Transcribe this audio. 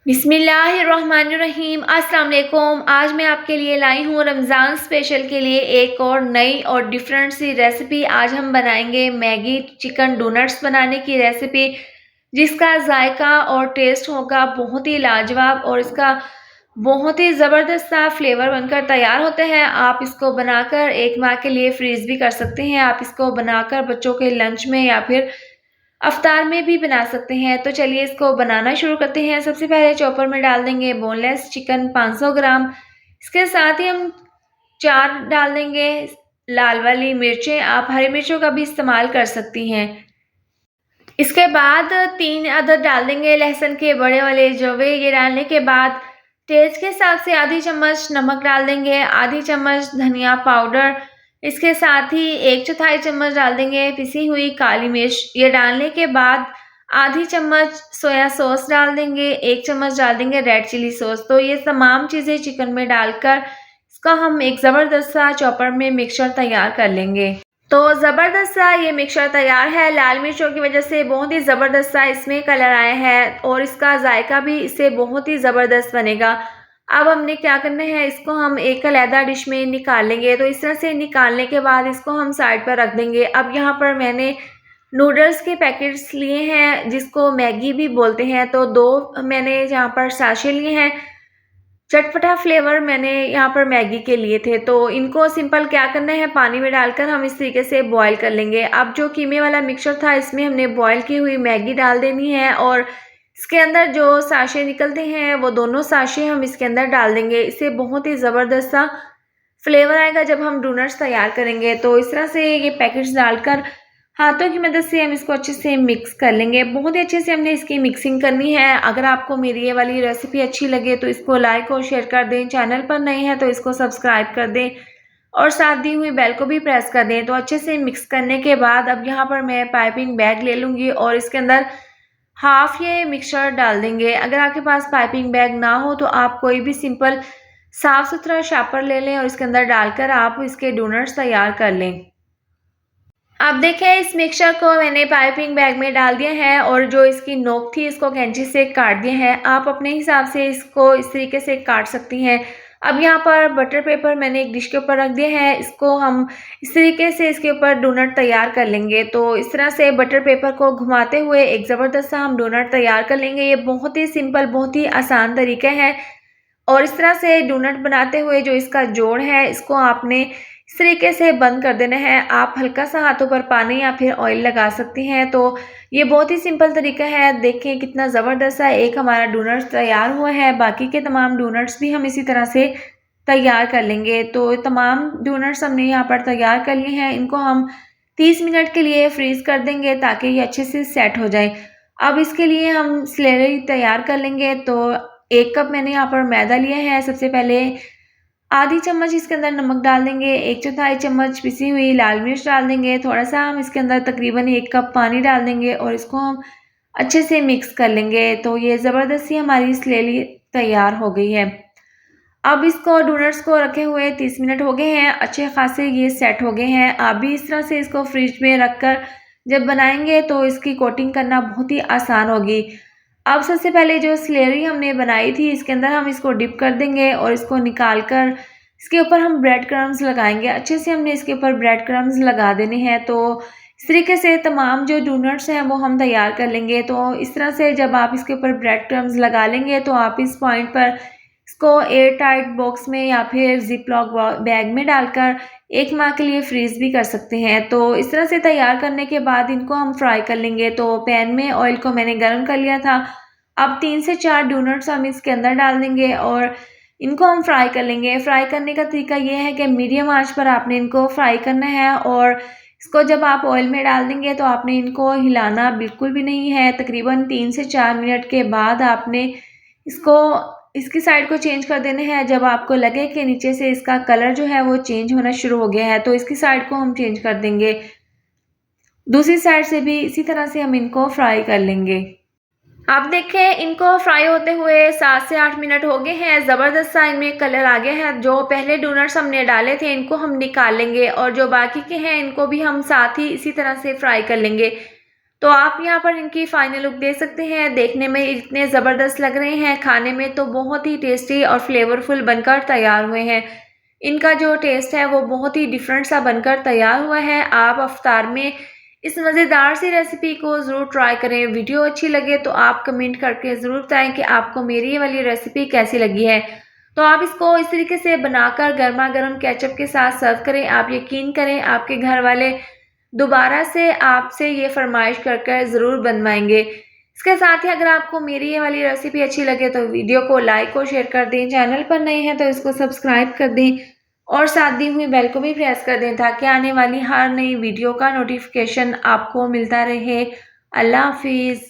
बिस्मिल्लाहिर्रहमानिर्रहीम। अस्सलाम वालेकुम। आज मैं आपके लिए लाई हूँ रमज़ान स्पेशल के लिए एक और नई और डिफरेंट सी रेसिपी। आज हम बनाएंगे मैगी चिकन डोनट्स बनाने की रेसिपी, जिसका जायका और टेस्ट होगा बहुत ही लाजवाब और इसका बहुत ही ज़बरदस्त सा फ्लेवर बनकर तैयार होते हैं। आप इसको बनाकर एक माह के लिए फ्रीज़ भी कर सकते हैं। आप इसको बनाकर बच्चों के लंच में या फिर अफ्तार में भी बना सकते हैं। तो चलिए इसको बनाना शुरू करते हैं। सबसे पहले चॉपर में डाल देंगे बोनलेस चिकन 500 ग्राम। इसके साथ ही हम 4 डाल देंगे लाल वाली मिर्चें। आप हरी मिर्चों का भी इस्तेमाल कर सकती हैं। इसके बाद 3 अदद डाल देंगे लहसुन के बड़े वाले जवे। ये डालने के बाद टेस्ट के हिसाब से आधी चम्मच नमक डाल देंगे, आधी चम्मच धनिया पाउडर। इसके साथ ही 1/4 चम्मच डाल देंगे पिसी हुई काली मिर्च। ये डालने के बाद आधी चम्मच सोया सॉस डाल देंगे, 1 चम्मच डाल देंगे रेड चिली सॉस। तो ये तमाम चीज़ें चिकन में डालकर इसका हम एक ज़बरदस्त सा चॉपर में मिक्सचर तैयार कर लेंगे। तो ज़बरदस्त सा ये मिक्सचर तैयार है। लाल मिर्चों की वजह से बहुत ही ज़बरदस्त सा इसमें कलर आया है और इसका जायका भी इससे बहुत ही ज़बरदस्त बनेगा। अब हमने क्या करना है, इसको हम एक अलहदा डिश में निकाल लेंगे। तो इस तरह से निकालने के बाद इसको हम साइड पर रख देंगे। अब यहाँ पर मैंने नूडल्स के पैकेट्स लिए हैं, जिसको मैगी भी बोलते हैं। तो 2 मैंने यहाँ पर साशे लिए हैं। चटपटा फ्लेवर मैंने यहाँ पर मैगी के लिए थे। तो इनको सिंपल क्या करना है, पानी में डालकर हम इस तरीके से बॉईल कर लेंगे। अब जो कीमे वाला मिक्सचर था, इसमें हमने बॉईल की हुई मैगी डाल देनी है और इसके अंदर जो साशे निकलते हैं वो दोनों साशे हम इसके अंदर डाल देंगे। इससे बहुत ही ज़बरदस्त सा फ्लेवर आएगा जब हम डोनट्स तैयार करेंगे। तो इस तरह से ये पैकेट्स डालकर हाथों की मदद से हम इसको अच्छे से मिक्स कर लेंगे। बहुत ही अच्छे से हमने इसकी मिक्सिंग करनी है। अगर आपको मेरी ये वाली रेसिपी अच्छी लगे तो इसको लाइक और शेयर कर दें। चैनल पर नए हैं तो इसको सब्सक्राइब कर दें और साथ दी हुई बेल को भी प्रेस कर दें। तो अच्छे से मिक्स करने के बाद अब यहाँ पर मैं पाइपिंग बैग ले लूँगी और इसके अंदर हाफ ये मिक्सचर डाल देंगे। अगर आपके पास पाइपिंग बैग ना हो तो आप कोई भी सिंपल साफ़ सुथरा शापर ले लें और इसके अंदर डालकर आप इसके डोनट्स तैयार कर लें। आप देखें इस मिक्सचर को मैंने पाइपिंग बैग में डाल दिया है और जो इसकी नोक थी इसको कैंची से काट दिया है। आप अपने हिसाब से इसको इस तरीके से काट सकती हैं। अब यहाँ पर बटर पेपर मैंने एक डिश के ऊपर रख दिया है। इसको हम इस तरीके से इसके ऊपर डोनट तैयार कर लेंगे। तो इस तरह से बटर पेपर को घुमाते हुए एक ज़बरदस्त सा हम डोनट तैयार कर लेंगे। ये बहुत ही सिंपल, बहुत ही आसान तरीका है और इस तरह से डोनट बनाते हुए जो इसका जोड़ है, इसको आपने इस तरीके से बंद कर देना है। आप हल्का सा हाथों पर पानी या फिर ऑयल लगा सकती हैं। तो ये बहुत ही सिंपल तरीका है। देखें कितना ज़बरदस्त सा एक हमारा डोनट्स तैयार हुआ है। बाकी के तमाम डोनट्स भी हम इसी तरह से तैयार कर लेंगे। तो तमाम डोनट्स हमने यहाँ पर तैयार कर लिए हैं। इनको हम 30 मिनट के लिए फ्रीज़ कर देंगे ताकि ये अच्छे से सेट हो जाए। अब इसके लिए हम स्लरी तैयार कर लेंगे। तो 1 कप मैंने यहाँ पर मैदा लिया है। सबसे पहले आधी चम्मच इसके अंदर नमक डाल देंगे, 1/4 चम्मच पिसी हुई लाल मिर्च डाल देंगे। थोड़ा-सा हम इसके अंदर तकरीबन 1 कप पानी डाल देंगे और इसको हम अच्छे से मिक्स कर लेंगे। तो ये ज़बरदस्त सी हमारी स्लेली तैयार हो गई है। अब इसको डोनट्स को रखे हुए 30 मिनट हो गए हैं, अच्छे खासे ये सेट हो गए हैं। आप भी इस तरह से इसको फ्रिज में रखकर जब बनाएंगे तो इसकी कोटिंग करना बहुत ही आसान होगी। अब सबसे पहले जो स्लेरी हमने बनाई थी इसके अंदर हम इसको डिप कर देंगे और इसको निकाल कर इसके ऊपर हम ब्रेड क्रम्स लगाएंगे। अच्छे से हमने इसके ऊपर ब्रेड क्रम्स लगा देने हैं। तो इस तरीके से तमाम जो डोनट्स हैं वो हम तैयार कर लेंगे। तो इस तरह से जब आप इसके ऊपर ब्रेड क्रम्स लगा लेंगे तो आप इस पॉइंट पर इसको एयर टाइट बॉक्स में या फिर जिप लॉक बैग में डालकर 1 माह के लिए फ्रीज़ भी कर सकते हैं। तो इस तरह से तैयार करने के बाद इनको हम फ्राई कर लेंगे। तो पैन में ऑयल को मैंने गर्म कर लिया था। अब 3 से 4 डोनट्स हम इसके अंदर डाल देंगे और इनको हम फ्राई कर लेंगे। फ्राई करने का तरीका ये है कि मीडियम आंच पर आपने इनको फ्राई करना है और इसको जब आप ऑयल में डाल देंगे तो आपने इनको हिलाना बिल्कुल भी नहीं है। तकरीबन 3 से 4 मिनट के बाद आपने इसको इसकी साइड को चेंज कर देना है। जब आपको लगे कि नीचे से इसका कलर जो है वो चेंज होना शुरू हो गया है तो इसकी साइड को हम चेंज कर देंगे। दूसरी साइड से भी इसी तरह से हम इनको फ्राई कर लेंगे। आप देखें इनको फ्राई होते हुए 7 से 8 मिनट हो गए हैं। ज़बरदस्त सा इनमें कलर आ गया है। जो पहले डोनट्स हमने डाले थे इनको हम निकाल लेंगे और जो बाकी के हैं इनको भी हम साथ ही इसी तरह से फ्राई कर लेंगे। तो आप यहाँ पर इनकी फाइनल लुक देख सकते हैं। देखने में इतने ज़बरदस्त लग रहे हैं, खाने में तो बहुत ही टेस्टी और फ्लेवरफुल बनकर तैयार हुए हैं। इनका जो टेस्ट है वो बहुत ही डिफरेंट सा बनकर तैयार हुआ है। आप इफ्तार में इस मज़ेदार सी रेसिपी को ज़रूर ट्राई करें। वीडियो अच्छी लगे तो आप कमेंट करके ज़रूर बताएं कि आपको मेरी ये वाली रेसिपी कैसी लगी है। तो आप इसको इस तरीके से बनाकर गर्मा गर्म केचप के साथ सर्व करें। आप यकीन करें आपके घर वाले दोबारा से आपसे ये फरमाइश कर कर ज़रूर बनवाएंगे। इसके साथ ही अगर आपको मेरी ये वाली रेसिपी अच्छी लगे तो वीडियो को लाइक और शेयर कर दें। चैनल पर नए हैं तो इसको सब्सक्राइब कर दें और साथ दी हुई बेल को भी प्रेस कर दें ताकि आने वाली हर नई वीडियो का नोटिफिकेशन आपको मिलता रहे। अल्लाह हाफिज़।